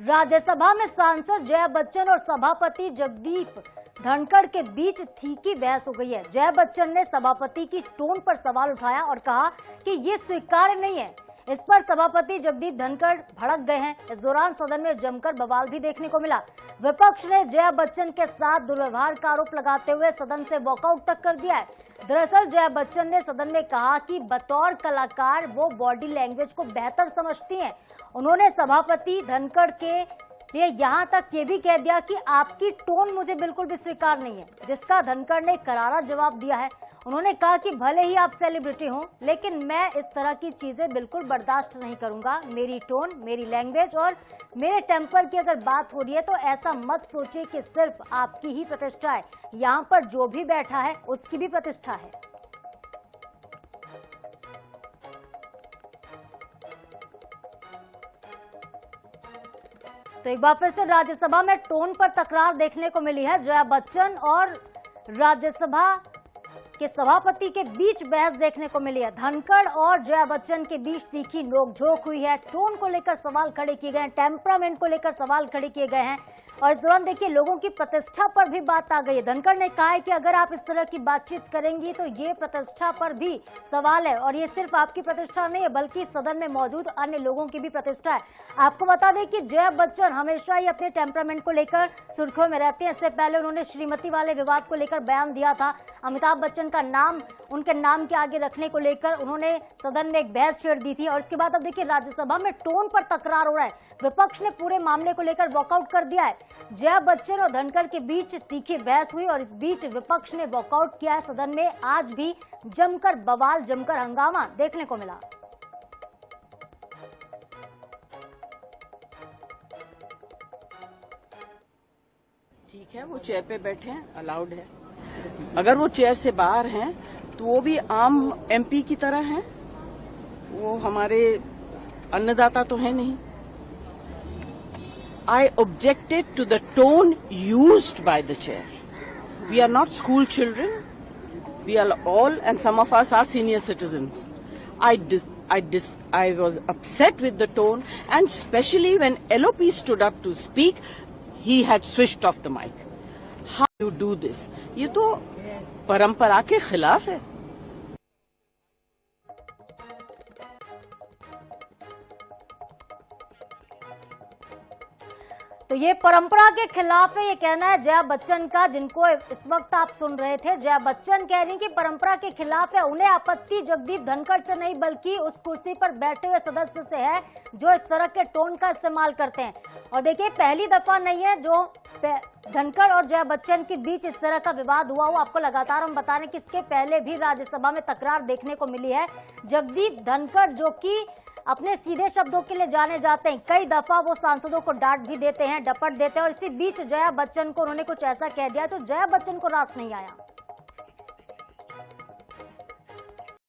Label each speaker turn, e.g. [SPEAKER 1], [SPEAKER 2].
[SPEAKER 1] राज्यसभा में सांसद जया बच्चन और सभापति जगदीप धनखड़ के बीच तीखी बहस हो गई है। जया बच्चन ने सभापति की टोन पर सवाल उठाया और कहा कि ये स्वीकार्य नहीं है। इस पर सभापति जगदीप धनखड़ भड़क गए हैं। इस दौरान सदन में जमकर बवाल भी देखने को मिला। विपक्ष ने जया बच्चन के साथ दुर्व्यवहार का आरोप लगाते हुए सदन से वॉकआउट तक कर दिया है। दरअसल जया बच्चन ने सदन में कहा कि बतौर कलाकार वो बॉडी लैंग्वेज को बेहतर समझती हैं। उन्होंने सभापति धनखड़ के लिए यहाँ तक ये भी कह दिया कि आपकी टोन मुझे बिल्कुल भी स्वीकार नहीं है, जिसका धनखड़ ने करारा जवाब दिया है। उन्होंने कहा कि भले ही आप सेलिब्रिटी हों, लेकिन मैं इस तरह की चीजें बिल्कुल बर्दाश्त नहीं करूंगा। मेरी टोन, मेरी लैंग्वेज और मेरे टेम्पर की अगर बात हो रही है तो ऐसा मत सोचिए कि सिर्फ आपकी ही प्रतिष्ठा है। यहाँ पर जो भी बैठा है उसकी भी प्रतिष्ठा है। तो एक बार फिर से राज्यसभा में टोन पर तकरार देखने को मिली है। जया बच्चन और राज्यसभा के सभापति के बीच बहस देखने को मिली है। धनखड़ और जया बच्चन के बीच तीखी नोकझोंक हुई है। टोन को लेकर सवाल खड़े किए गए हैं, टेम्परामेंट को लेकर सवाल खड़े किए गए हैं और इस दौरान देखिए लोगों की प्रतिष्ठा पर भी बात आ गई है। धनखड़ ने कहा है कि अगर आप इस तरह की बातचीत करेंगी तो ये प्रतिष्ठा पर भी सवाल है और ये सिर्फ आपकी प्रतिष्ठा नहीं है बल्कि सदन में मौजूद अन्य लोगों की भी प्रतिष्ठा है। आपको बता दें कि जया बच्चन हमेशा ही अपने टेम्परामेंट को लेकर सुर्खियों में रहती हैं। इससे पहले उन्होंने श्रीमती वाले विवाद को लेकर बयान दिया था। अमिताभ बच्चन का नाम उनके नाम के आगे रखने को लेकर उन्होंने सदन में एक बहस छेड़ दी थी और इसके बाद अब देखिए राज्यसभा में टोन पर तकरार हो रहा है। विपक्ष ने पूरे मामले को लेकर वॉकआउट कर दिया है। जया बच्चन और धनखड़ के बीच तीखी बहस हुई और इस बीच विपक्ष ने वॉकआउट किया है। सदन में आज भी जमकर बवाल, जमकर हंगामा देखने को मिला।
[SPEAKER 2] ठीक है, वो चेयर पे बैठे हैं, अलाउड है। अगर वो चेयर से बाहर हैं तो वो भी आम एमपी की तरह हैं। वो हमारे अन्नदाता तो है नहीं। I objected to the tone used by the chair. We are not school children. We are all, and some of us are senior citizens. I was upset with the tone, and especially when LOP stood up to speak, he had switched off the mic. How do you do this? ये तो परंपरा के खिलाफ है।
[SPEAKER 1] तो ये परंपरा के खिलाफ है, ये कहना है जया बच्चन का, जिनको इस वक्त आप सुन रहे थे। जया बच्चन कह रही कि परंपरा के खिलाफ है। उन्हें आपत्ति जगदीप धनखड़ से नहीं बल्कि उस कुर्सी पर बैठे हुए सदस्य से है जो इस तरह के टोन का इस्तेमाल करते हैं। और देखिए पहली दफा नहीं है जो धनखड़ और जया बच्चन के बीच इस तरह का विवाद हुआ हो। आपको लगातार हम बता रहे हैं कि इसके पहले भी राज्यसभा में तकरार देखने को मिली है। जगदीप धनखड़ जो कि अपने सीधे शब्दों के लिए जाने जाते हैं, कई दफा वो सांसदों को डांट भी देते हैं, डपट देते हैं और इसी बीच जया बच्चन को उन्होंने कुछ ऐसा कह दिया जो जया बच्चन को रास नहीं आया।